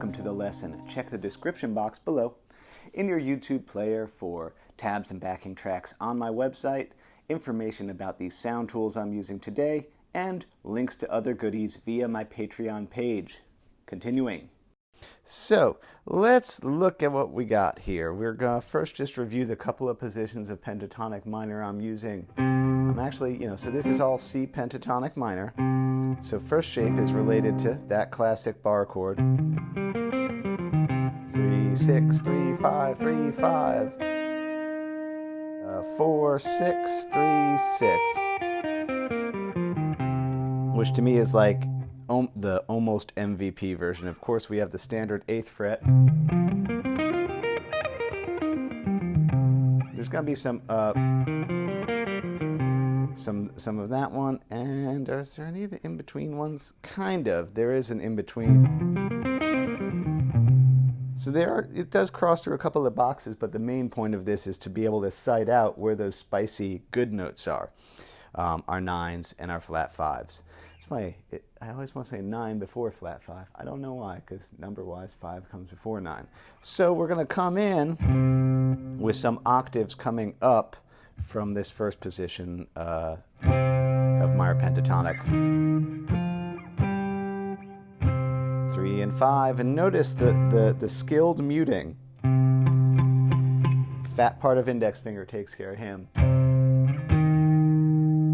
welcome to the lesson. Check the description box below in your YouTube player for tabs and backing tracks on my website, information about these sound tools I'm using today, and links to other goodies via my Patreon page. Continuing. So let's look at what we got here. We're going to first just review the couple of positions of pentatonic minor I'm using. I'm actually, so this is all C pentatonic minor. So first shape is related to that classic bar chord. 3, 6, 3, 5, 3, 5. 4, 6, 3, 6. Which to me is like the almost MVP version. Of course, we have the standard 8th fret. There's going to be some of that one, and is there any of the in-between ones? Kind of. There is an in-between. So it does cross through a couple of boxes, but the main point of this is to be able to sight out where those spicy good notes are. Our 9s and our flat 5s. It's funny, I always want to say 9 before flat 5. I don't know why, because number-wise 5 comes before 9. So we're going to come in with some octaves coming up from this first position of minor pentatonic. 3 and 5, and notice the skilled muting. Fat part of index finger takes care of him.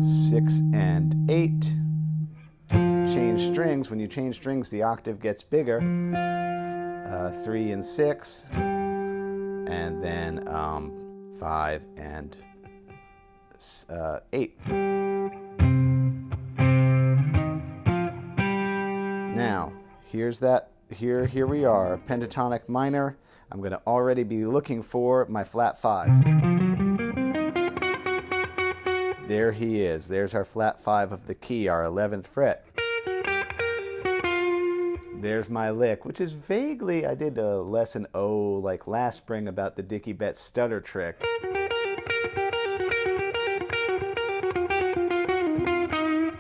6 and 8. Change strings. When you change strings, the octave gets bigger. 3 and 6. And then 5 and 8. Now, here we are, pentatonic minor. I'm going to already be looking for my flat 5. There he is. There's our flat 5 of the key, our 11th fret. There's my lick, which is vaguely, I did a lesson like last spring about the Dickie Betts stutter trick.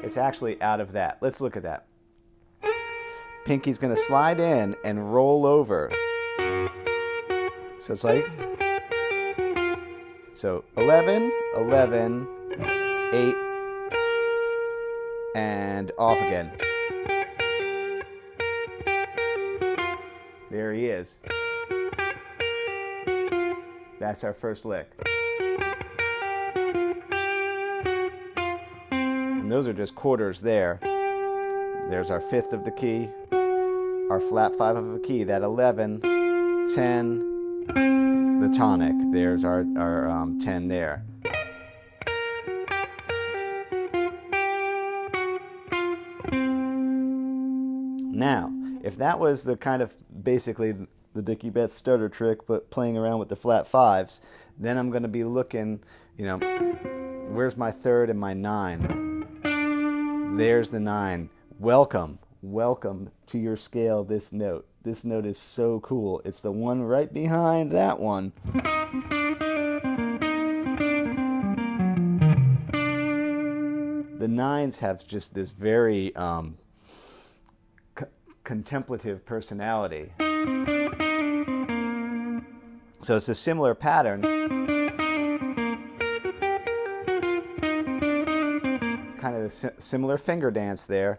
It's actually out of that. Let's look at that. Pinky's going to slide in and roll over. So it's like, 11, 11, 8, and off again. There he is. That's our first lick. And those are just quarters there. There's our 5th of the key, our flat 5 of the key, that 11, 10, the tonic. There's our 10 there. Now, if that was the kind of basically the Dickie Betts stutter trick, but playing around with the flat 5s, then I'm going to be looking, where's my 3rd and my 9? There's the 9. Welcome to your scale, this note. This note is so cool. It's the one right behind that one. The 9s have just this very contemplative personality. So it's a similar pattern. Kind of a similar finger dance there.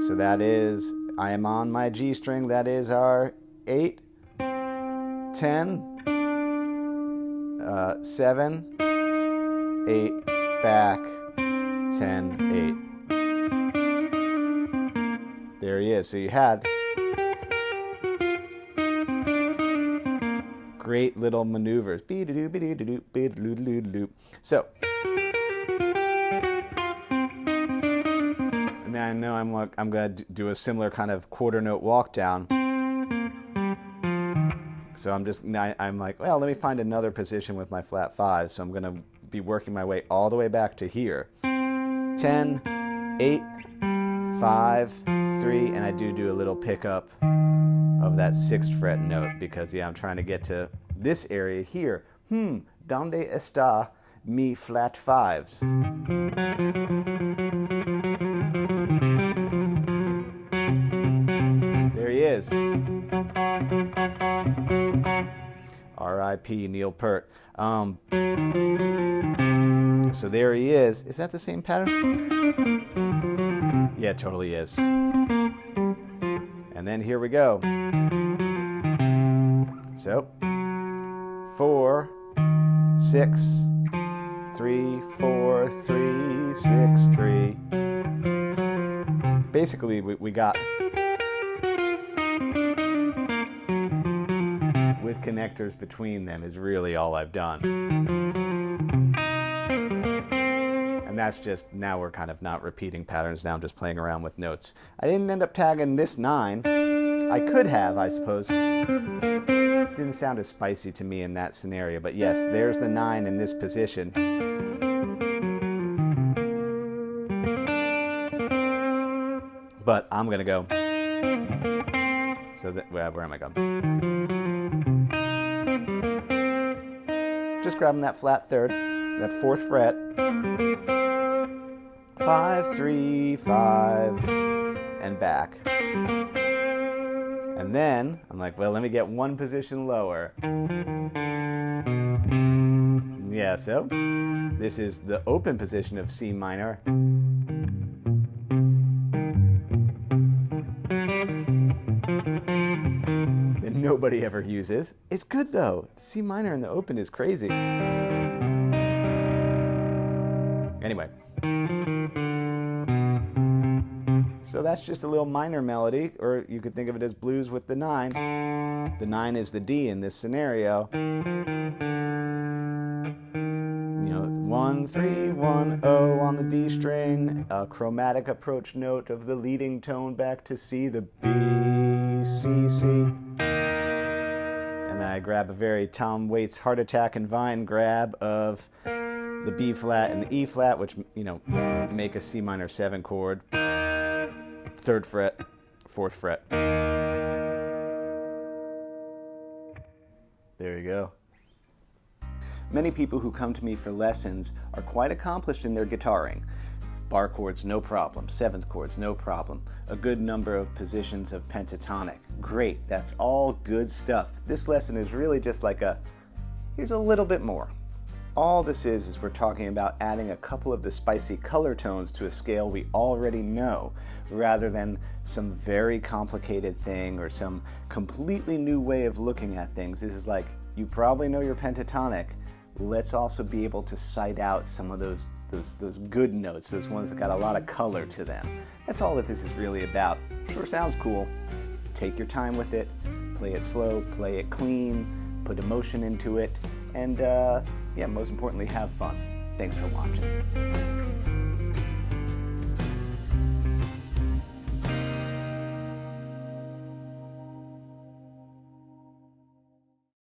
So that is, I am on my G string, that is our 8, 10, 7, 8, back, 10, 8. There he is. So you had great little maneuvers. So, and then I know I'm going to do a similar kind of quarter note walk down. So I'm like, well, let me find another position with my flat 5. So I'm going to be working my way all the way back to here. 10, 8, 5, 3, and I do a little pickup of that 6th fret note because, I'm trying to get to this area here. Donde está mi flat 5s? There he is. is. R.I.P. Neil Peart. So there he is. Is that the same pattern? Yeah, it totally is. And then here we go. So 4, 6, 3, 4, 3, 6, 3. Basically, we got with connectors between them is really all I've done. And that's just, now we're kind of not repeating patterns, now I'm just playing around with notes. I didn't end up tagging this 9. I could have, I suppose. Didn't sound as spicy to me in that scenario, but yes, there's the 9 in this position. But I'm gonna go. So that, where am I going? Just grabbing that flat third, that 4th fret. 5, 3, 5, and back. And then I'm like, well, let me get one position lower. Yeah, so this is the open position of C minor. That nobody ever uses. It's good though. C minor in the open is crazy. Anyway. So that's just a little minor melody, or you could think of it as blues with the 9. The 9 is the D in this scenario. You know, 1, 3, 1, O on the D string, a chromatic approach note of the leading tone back to C, the B, C, C. And then I grab a very Tom Waits Heart Attack and Vine grab of the B flat and the E flat, which, you know, make a C minor 7 chord. 3rd fret, 4th fret. There you go. Many people who come to me for lessons are quite accomplished in their guitaring. Bar chords, no problem. 7th chords, no problem. A good number of positions of pentatonic. Great, that's all good stuff. This lesson is really just like here's a little bit more. All this is we're talking about adding a couple of the spicy color tones to a scale we already know, rather than some very complicated thing or some completely new way of looking at things. This is like, you probably know your pentatonic. Let's also be able to cite out some of those good notes, those ones that got a lot of color to them. That's all that this is really about. Sure sounds cool. Take your time with it, play it slow, play it clean, put emotion into it, and yeah, most importantly, have fun. Thanks for watching.